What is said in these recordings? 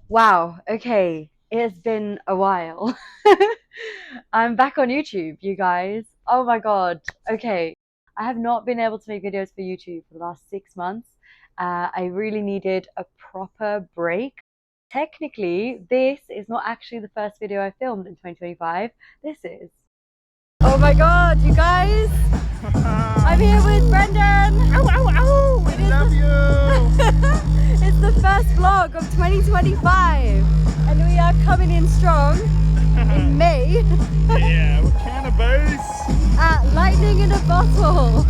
Wow, okay. It has been a while. I'm back on YouTube, you guys. Oh my God. Okay. I have not been able to make videos for YouTube for the last 6 months. I really needed a proper break. Technically, this is not actually the first video I filmed in 2025. This is. Oh my God, you guys. I'm here with Brendan. Ow, ow, ow! We love you! It's the first vlog of 2025 and we are coming in strong in May Yeah, we're cannabis! at Lightning in a Bottle.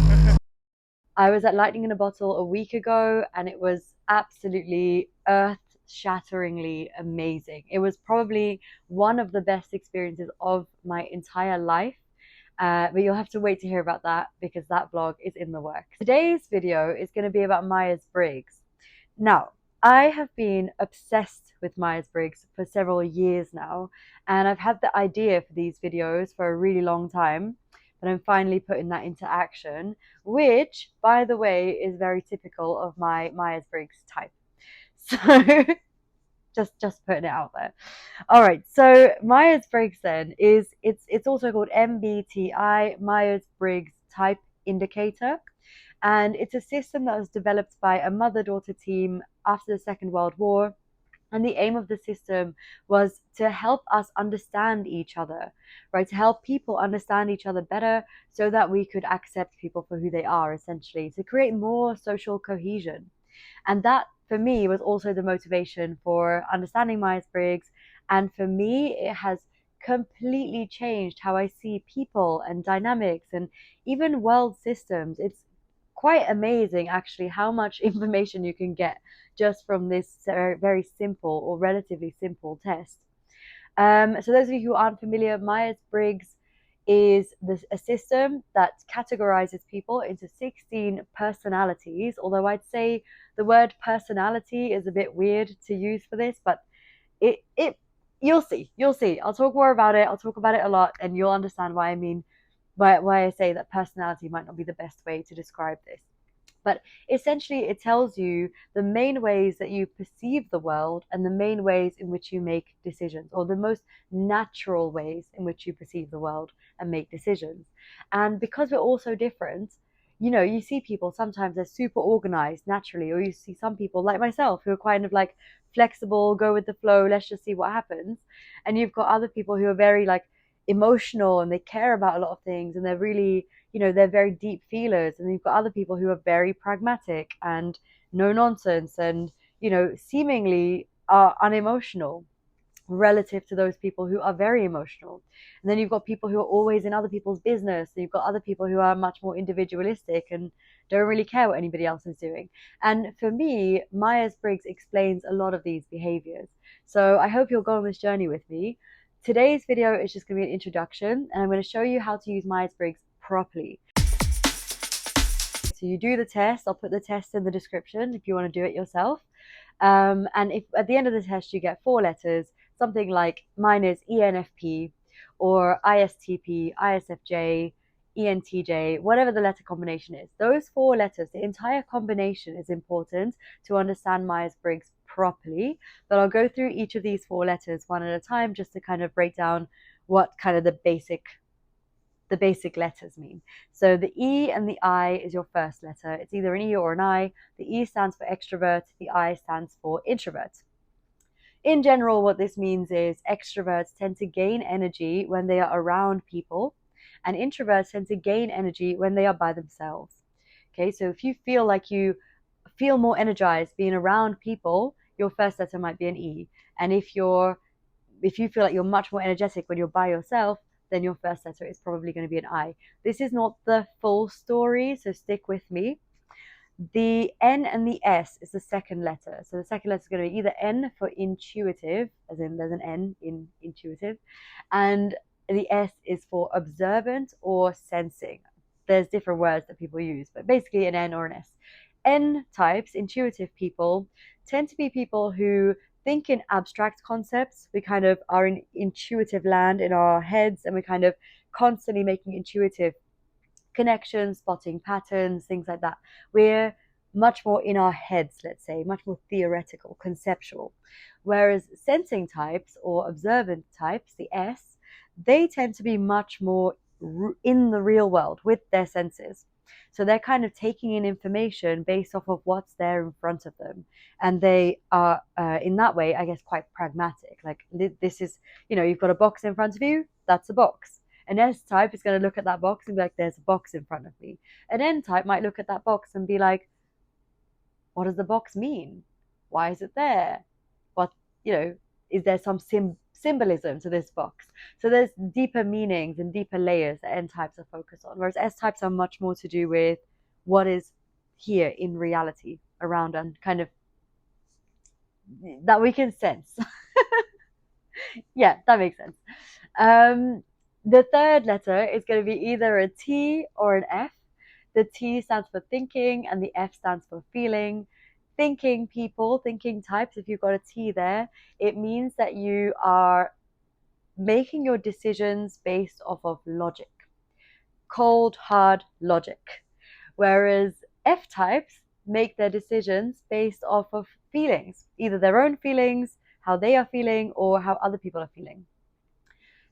I was at Lightning in a Bottle a week ago and it was absolutely earth-shatteringly amazing. It was probably one of the best experiences of my entire life. But you'll have to wait to hear about that because that vlog is in the works. Today's video is going to be about Myers-Briggs. Now, I have been obsessed with Myers-Briggs for several years now, and I've had the idea for these videos for a really long time, but I'm finally putting that into action, which, by the way, is very typical of my Myers-Briggs type. So just putting it out there. All right, so Myers-Briggs then is it's also called MBTI, Myers-Briggs Type Indicator, and it's a system that was developed by a mother-daughter team after the Second World War. And the aim of the system was to help us understand each other, right? To help people understand each other better so that we could accept people for who they are, essentially, to create more social cohesion. And that, for me, was also the motivation for understanding Myers-Briggs. And for me, it has completely changed how I see people and dynamics and even world systems. It's quite amazing, actually, how much information you can get just from this very, very simple or relatively simple test. So those of you who aren't familiar, Myers-Briggs is a system that categorizes people into 16 personalities, although I'd say the word personality is a bit weird to use for this, but it you'll see. I'll talk more about it. I'll talk about it a lot, and you'll understand why I mean why I say that personality might not be the best way to describe this. But essentially, it tells you the main ways that you perceive the world and the main ways in which you make decisions, or the most natural ways in which you perceive the world and make decisions. And because we're all so different, you see people sometimes they're super organized naturally, or you see some people like myself who are kind of like flexible, go with the flow, let's just see what happens. And you've got other people who are very like emotional and they care about a lot of things and they're really they're very deep feelers, and you've got other people who are very pragmatic and no nonsense and seemingly are unemotional relative to those people who are very emotional. And then you've got people who are always in other people's business, and you've got other people who are much more individualistic and don't really care what anybody else is doing. And for me, Myers-Briggs explains a lot of these behaviors, so I hope you'll go on this journey with me. Today's video is just going to be an introduction, and I'm going to show you how to use Myers-Briggs properly. So you do the test. I'll put the test in the description if you want to do it yourself. And if at the end of the test you get 4 letters, something like mine is ENFP or ISTP, ISFJ, ENTJ, whatever the letter combination is, those 4 letters, the entire combination is important to understand Myers-Briggs properly. But I'll go through each of these 4 letters one at a time just to kind of break down what kind of the basic letters mean. So the E and the I is your first letter. It's either an E or an I. The E stands for extrovert, the I stands for introvert. In general, what this means is extroverts tend to gain energy when they are around people, and introverts tend to gain energy when they are by themselves. Okay, so if you feel like you feel more energized being around people, your first letter might be an E. And if you feel like you're much more energetic when you're by yourself, then your first letter is probably going to be an I. This is not the full story, so stick with me. The N and the S is the second letter. So the second letter is going to be either N for intuitive, as in there's an N in intuitive, and the S is for observant or sensing. There's different words that people use, but basically an N or an S. N types, intuitive people, tend to be people who think in abstract concepts. We kind of are in intuitive land in our heads, and we're kind of constantly making intuitive connections, spotting patterns, things like that. We're much more in our heads, let's say, much more theoretical, conceptual. Whereas sensing types or observant types, the S, they tend to be much more in the real world with their senses. So they're kind of taking in information based off of what's there in front of them. And they are, in that way, I guess, quite pragmatic. Like, this is, you've got a box in front of you, that's a box. An S type is going to look at that box and be like, there's a box in front of me. An N type might look at that box and be like, what does the box mean? Why is it there? What, is there some symbolism to this box? So there's deeper meanings and deeper layers that N types are focused on, whereas S types are much more to do with what is here in reality around and kind of that we can sense. Yeah, that makes sense. The third letter is going to be either a T or an F. The T stands for thinking and the F stands for feeling. Thinking people, thinking types, if you've got a T there, it means that you are making your decisions based off of logic, cold, hard logic. Whereas F types make their decisions based off of feelings, either their own feelings, how they are feeling, or how other people are feeling.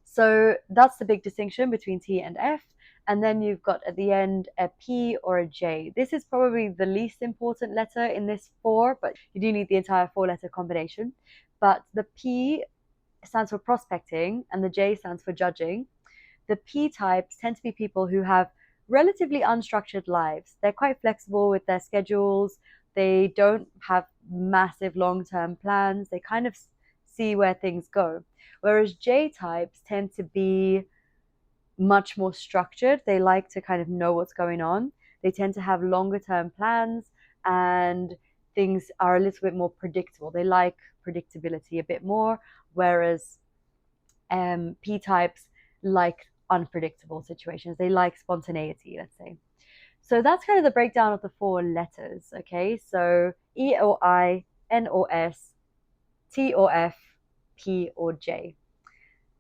So that's the big distinction between T and F. And then you've got at the end a P or a J. This is probably the least important letter in this four, but you do need the entire four-letter combination. But the P stands for prospecting and the J stands for judging. The P types tend to be people who have relatively unstructured lives. They're quite flexible with their schedules. They don't have massive long-term plans. They kind of see where things go. Whereas J types tend to be much more structured. They like to kind of know what's going on. They tend to have longer term plans and things are a little bit more predictable. They like predictability a bit more, whereas P types like unpredictable situations. They like spontaneity, let's say. So that's kind of the breakdown of the four letters, okay? So E or I, N or S, T or F, P or J.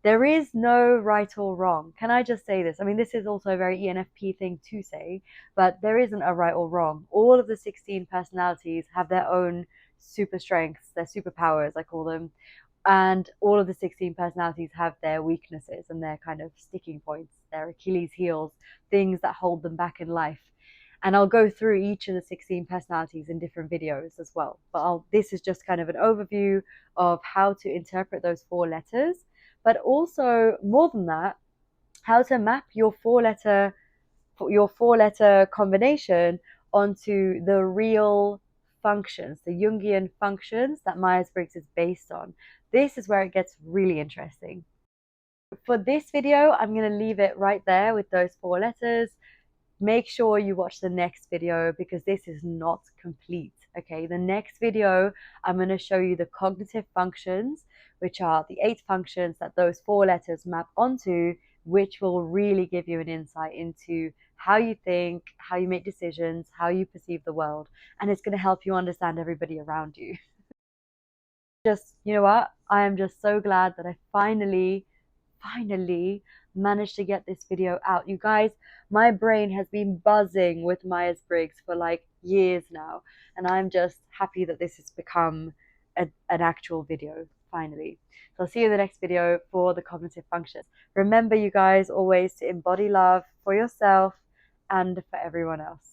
There is no right or wrong. Can I just say this? I mean, this is also a very ENFP thing to say, but there isn't a right or wrong. All of the 16 personalities have their own super strengths, their superpowers, I call them. And all of the 16 personalities have their weaknesses and their kind of sticking points, their Achilles heels, things that hold them back in life. And I'll go through each of the 16 personalities in different videos as well. But this is just kind of an overview of how to interpret those four letters, but also more than that, how to map your four-letter combination onto the real functions, the Jungian functions that Myers-Briggs is based on. This is where it gets really interesting. For this video, I'm going to leave it right there with those four letters. Make sure you watch the next video because this is not complete. Okay, the next video, I'm going to show you the cognitive functions, which are the 8 functions that those four letters map onto, which will really give you an insight into how you think, how you make decisions, how you perceive the world, and it's going to help you understand everybody around you. Just, you know what? I am just so glad that I finally managed to get this video out. You guys, my brain has been buzzing with Myers-Briggs for like years now, and I'm just happy that this has become an actual video finally. So I'll see you in the next video for the cognitive functions. Remember, you guys, always to embody love for yourself and for everyone else.